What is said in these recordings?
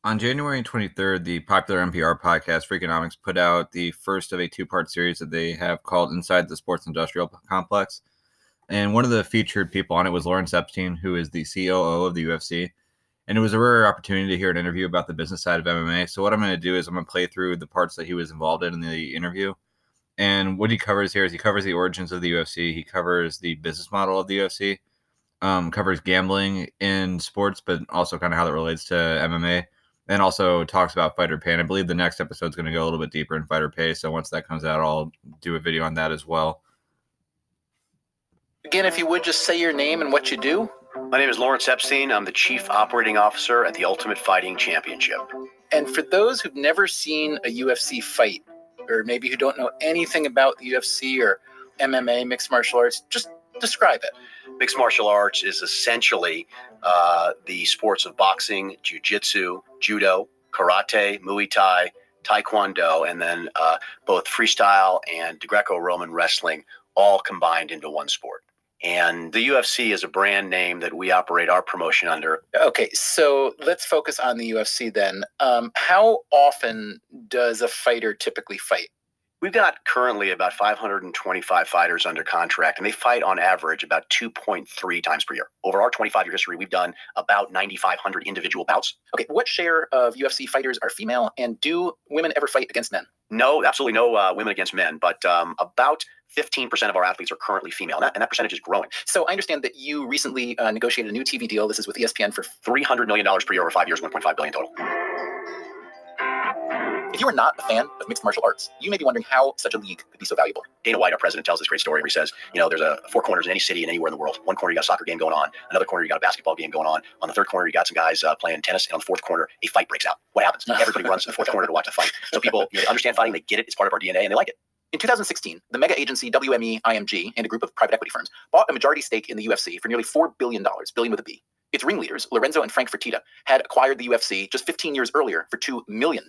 On January 23rd, the popular NPR podcast Freakonomics put out the first of a two-part series that they have called Inside the Sports Industrial Complex. And one of the featured people on it was Lawrence Epstein, who is the COO of the UFC. And it was a rare opportunity to hear an interview about the business side of MMA. So what I'm going to do is I'm going to play through the parts that he was involved in the interview. And what he covers here is he covers the origins of the UFC. He covers the business model of the UFC, covers gambling in sports, but also kind of how that relates to MMA. And also talks about fighter pay. And I believe the next episode is going to go a little bit deeper in fighter pay. So once that comes out, I'll do a video on that as well. Again, if you would just say your name and what you do. My name is Lawrence Epstein. I'm the Chief Operating Officer at the Ultimate Fighting Championship. And for those who've never seen a UFC fight, or maybe who don't know anything about the UFC or MMA, mixed martial arts, just describe it. Mixed martial arts is essentially the sports of boxing, jiu-jitsu, judo, karate, Muay Thai, taekwondo, and then both freestyle and Greco-Roman wrestling all combined into one sport. And the UFC is a brand name that we operate our promotion under. Okay, so let's focus on the UFC then. How often does a fighter typically fight? We've got currently about 525 fighters under contract, and they fight on average about 2.3 times per year. Over our 25-year history, we've done about 9,500 individual bouts. Okay, what share of UFC fighters are female, and do women ever fight against men? No, absolutely no women against men, but about 15% of our athletes are currently female, and that percentage is growing. So I understand that you recently negotiated a new TV deal. This is with ESPN for $300 million per year over 5 years, $1.5 billion total. If you are not a fan of mixed martial arts, you may be wondering how such a league could be so valuable. Dana White, our president, tells this great story where he says, there's four corners in any city and anywhere in the world. One corner, you got a soccer game going on. Another corner, you got a basketball game going on. On the third corner, you got some guys playing tennis. And on the fourth corner, a fight breaks out. What happens? Everybody runs to the fourth corner to watch the fight. So people they understand fighting, they get it, it's part of our DNA, and they like it. In 2016, the mega agency WME-IMG and a group of private equity firms bought a majority stake in the UFC for nearly $4 billion, billion with a B. Its ringleaders, Lorenzo and Frank Fertitta, had acquired the UFC just 15 years earlier for $2 million.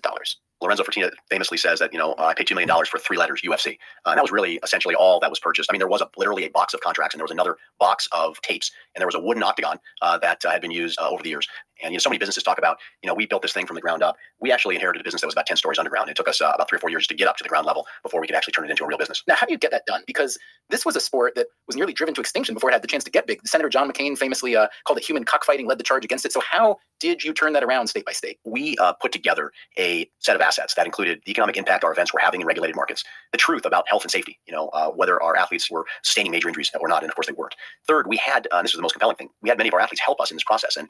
Lorenzo Fertitta famously says that, I paid $2 million for 3 letters, UFC. And that was really essentially all that was purchased. I mean, there was literally a box of contracts, and there was another box of tapes, and there was a wooden octagon that had been used over the years. And, so many businesses talk about, we built this thing from the ground up. We actually inherited a business that was about 10 stories underground. It took us about 3 or 4 years to get up to the ground level before we could actually turn it into a real business. Now, how do you get that done? Because this was a sport that was nearly driven to extinction before it had the chance to get big. Senator John McCain famously called it human cockfighting, led the charge against it. So how did you turn that around state by state? We put together a set of assets that included the economic impact our events were having in regulated markets, the truth about health and safety, whether our athletes were sustaining major injuries or not, and of course they weren't. Third, we had, this was the most compelling thing, we had many of our athletes help us in this process, and,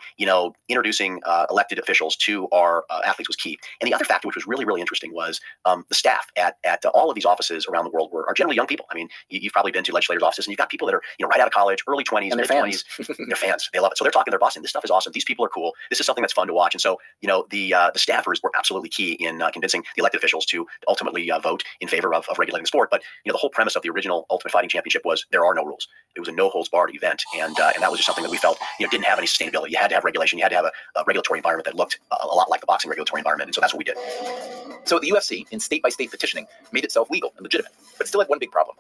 introducing elected officials to our athletes was key. And the other factor, which was really, really interesting, was the staff at all of these offices around the world are generally young people. I mean, you've probably been to legislators' offices, and you've got people that are, right out of college, early 20s, and mid-20s. They're fans. They love it. So they're talking to their boss, and this stuff is awesome. These people are cool. This is something that's fun to watch. And so, the staffers were absolutely key in convincing the elected officials to ultimately vote in favor of regulating the sport. But, the whole premise of the original Ultimate Fighting Championship was there are no rules. It was a no-holds-barred event, and that was just something that we felt, didn't have any sustainability. You had to have regulation. You had to have a regulatory environment that looked a lot like the boxing regulatory environment, and so that's what we did. So the UFC, in state-by-state petitioning, made itself legal and legitimate, but still had one big problem.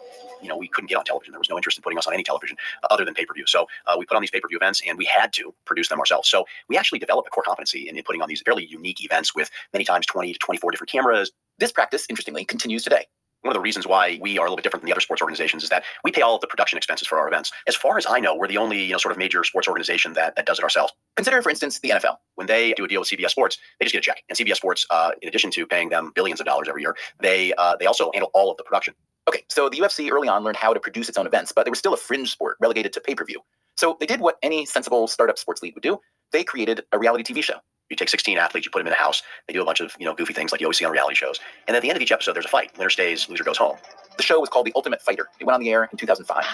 We couldn't get on television. There was no interest in putting us on any television other than pay-per-view. So we put on these pay-per-view events, and we had to produce them ourselves. So we actually developed a core competency in putting on these fairly unique events with many times 20 to 24 different cameras. This practice, interestingly, continues today. One of the reasons why we are a little bit different than the other sports organizations is that we pay all of the production expenses for our events. As far as I know, we're the only sort of major sports organization that does it ourselves. Consider, for instance, the NFL. When they do a deal with CBS Sports, they just get a check. And CBS Sports, in addition to paying them billions of dollars every year, they also handle all of the production. Okay, so the UFC early on learned how to produce its own events, but they were still a fringe sport relegated to pay-per-view. So they did what any sensible startup sports league would do. They created a reality TV show. You take 16 athletes, you put them in a house, they do a bunch of goofy things like you always see on reality shows. And at the end of each episode, there's a fight. Winner stays, loser goes home. The show was called The Ultimate Fighter. It went on the air in 2005.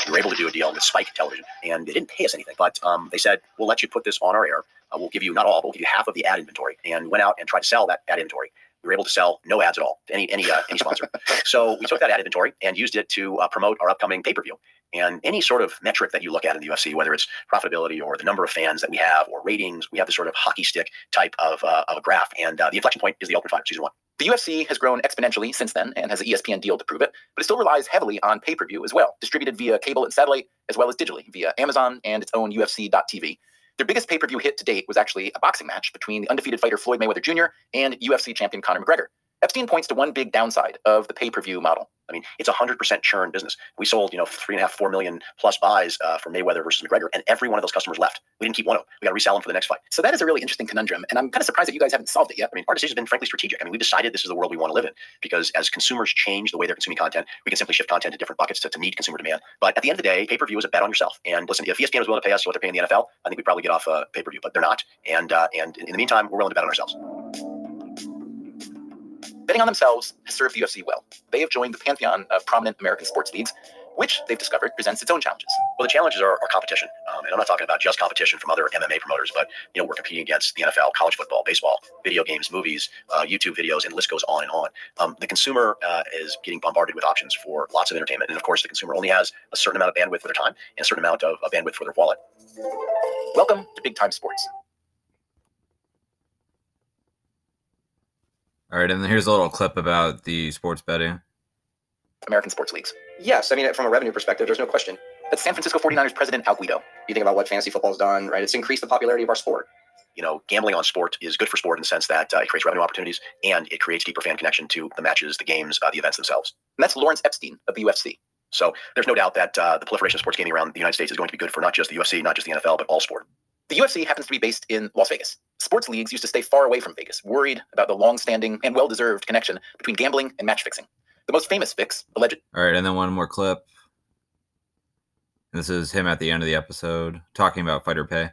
We were able to do a deal with Spike Television, and they didn't pay us anything, but they said, we'll let you put this on our air. We'll give you, not all, but we'll give you half of the ad inventory. And went out and tried to sell that ad inventory. We were able to sell no ads at all to any sponsor. So we took that ad inventory and used it to promote our upcoming pay-per-view. And any sort of metric that you look at in the UFC, whether it's profitability or the number of fans that we have or ratings, we have this sort of hockey stick type of a graph. And the inflection point is the Ultimate Fighter Season 1. The UFC has grown exponentially since then and has an ESPN deal to prove it, but it still relies heavily on pay-per-view as well, distributed via cable and satellite, as well as digitally via Amazon and its own UFC.tv. Their biggest pay-per-view hit to date was actually a boxing match between the undefeated fighter Floyd Mayweather Jr. and UFC champion Conor McGregor. Epstein points to one big downside of the pay-per-view model. I mean, it's 100% churn business. We sold, 3.5, 4 million plus buys for Mayweather versus McGregor, and every one of those customers left. We didn't keep one of them. We got to resell them for the next fight. So that is a really interesting conundrum, and I'm kind of surprised that you guys haven't solved it yet. I mean, our decision has been frankly strategic. I mean, we decided this is the world we want to live in because as consumers change the way they're consuming content, we can simply shift content to different buckets to meet consumer demand. But at the end of the day, pay-per-view is a bet on yourself. And listen, if ESPN was willing to pay us what they're paying the NFL, I think we'd probably get off pay-per-view, but they're not. And in the meantime, we're willing to bet on ourselves. Betting on themselves has served the UFC well. They have joined the pantheon of prominent American sports leagues, which they've discovered presents its own challenges. Well, the challenges are competition. And I'm not talking about just competition from other MMA promoters, but we're competing against the NFL, college football, baseball, video games, movies, YouTube videos, and the list goes on and on. The consumer is getting bombarded with options for lots of entertainment. And of course, the consumer only has a certain amount of bandwidth for their time and a certain amount of bandwidth for their wallet. Welcome to Big Time Sports. All right, and then here's a little clip about the sports betting. American sports leagues. Yes, I mean, from a revenue perspective, there's no question. That's San Francisco 49ers president Al Guido. You think about what fantasy football's done, right? It's increased the popularity of our sport. Gambling on sport is good for sport in the sense that it creates revenue opportunities and it creates deeper fan connection to the matches, the games, the events themselves. And that's Lawrence Epstein of the UFC. So there's no doubt that the proliferation of sports gaming around the United States is going to be good for not just the UFC, not just the NFL, but all sport. The UFC happens to be based in Las Vegas. Sports leagues used to stay far away from Vegas, worried about the long-standing and well-deserved connection between gambling and match fixing. The most famous fix, alleged. All right, and then one more clip. This is him at the end of the episode talking about fighter pay.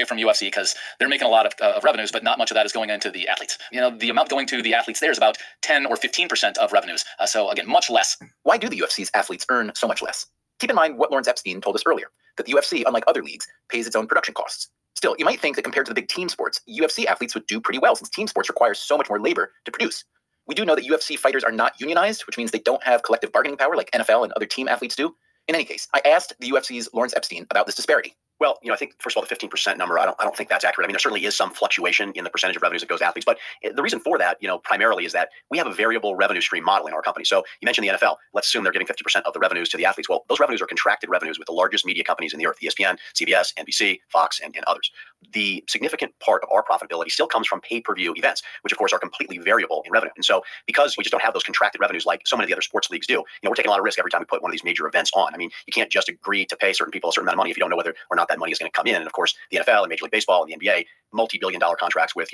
From UFC because they're making a lot of revenues, but not much of that is going into the athletes. The amount going to the athletes there is about 10 or 15% of revenues. So again, much less. Why do the UFC's athletes earn so much less? Keep in mind what Lawrence Epstein told us earlier, that the UFC, unlike other leagues, pays its own production costs. Still, you might think that compared to the big team sports, UFC athletes would do pretty well since team sports require so much more labor to produce. We do know that UFC fighters are not unionized, which means they don't have collective bargaining power like NFL and other team athletes do. In any case, I asked the UFC's Lawrence Epstein about this disparity. Well, I think, first of all, the 15% number, I don't think that's accurate. I mean, there certainly is some fluctuation in the percentage of revenues that goes to athletes. But the reason for that, primarily is that we have a variable revenue stream model in our company. So you mentioned the NFL. Let's assume they're giving 50% of the revenues to the athletes. Well, those revenues are contracted revenues with the largest media companies in the earth, ESPN, CBS, NBC, Fox, and others. The significant part of our profitability still comes from pay-per-view events, which, of course, are completely variable in revenue. And so because we just don't have those contracted revenues like so many of the other sports leagues do, we're taking a lot of risk every time we put one of these major events on. I mean, you can't just agree to pay certain people a certain amount of money if you don't know whether or not that money is going to come in. And of course, the NFL and Major League Baseball and the NBA, multi-billion-dollar contracts with,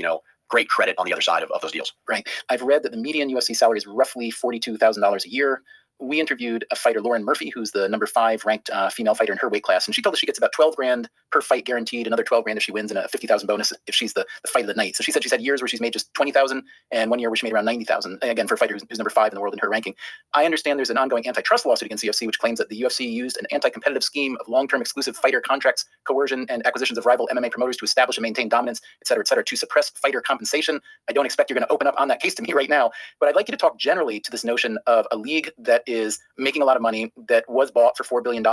great credit on the other side of those deals. Right. I've read that the median UFC salary is roughly $42,000 a year. We interviewed a fighter, Lauren Murphy, who's the number 5 ranked female fighter in her weight class. And she told us she gets about $12,000 per fight guaranteed, another $12,000 if she wins, and a $50,000 bonus if she's the fight of the night. So she said she's had years where she's made just $20,000 and one year where she made around $90,000. Again, for a fighter who's number 5 in the world in her ranking. I understand there's an ongoing antitrust lawsuit against the UFC, which claims that the UFC used an anti-competitive scheme of long-term exclusive fighter contracts, coercion, and acquisitions of rival MMA promoters to establish and maintain dominance, et cetera, to suppress fighter compensation. I don't expect you're going to open up on that case to me right now, but I'd like you to talk generally to this notion of a league that is making a lot of money, that was bought for $4 billion,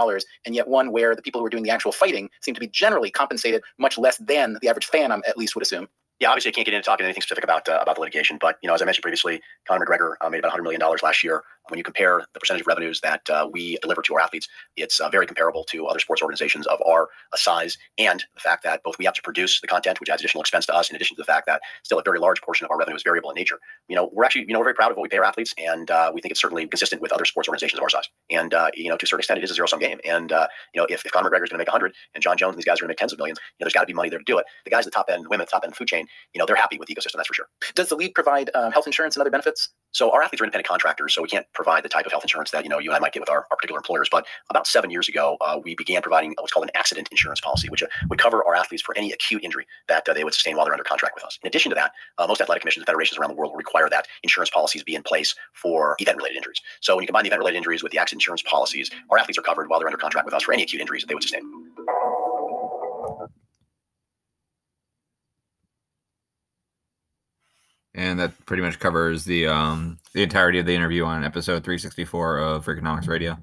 and yet one where the people who are doing the actual fighting seem to be generally compensated much less than the average fan, I at least would assume. Yeah, obviously I can't get into talking anything specific about the litigation, but as I mentioned previously, Conor McGregor made about $100 million last year. When you compare the percentage of revenues that we deliver to our athletes, it's very comparable to other sports organizations of our size, and the fact that both we have to produce the content, which adds additional expense to us, in addition to the fact that still a very large portion of our revenue is variable in nature. We're actually we're very proud of what we pay our athletes, and we think it's certainly consistent with other sports organizations of our size. And to a certain extent, it is a zero-sum game. And if Conor McGregor is going to make 100, and John Jones and these guys are going to make tens of millions, there's got to be money there to do it. The guys at the top end, women at the top end of the food chain, they're happy with the ecosystem, that's for sure. Does the league provide health insurance and other benefits? So our athletes are independent contractors, so we can't provide the type of health insurance that you and I might get with our particular employers. But about 7 years ago, we began providing what's called an accident insurance policy, which would cover our athletes for any acute injury that they would sustain while they're under contract with us. In addition to that, most athletic commissions and federations around the world will require that insurance policies be in place for event-related injuries. So when you combine the event-related injuries with the accident insurance policies, our athletes are covered while they're under contract with us for any acute injuries that they would sustain. And that pretty much covers the entirety of the interview on episode 364 of Freakonomics Radio.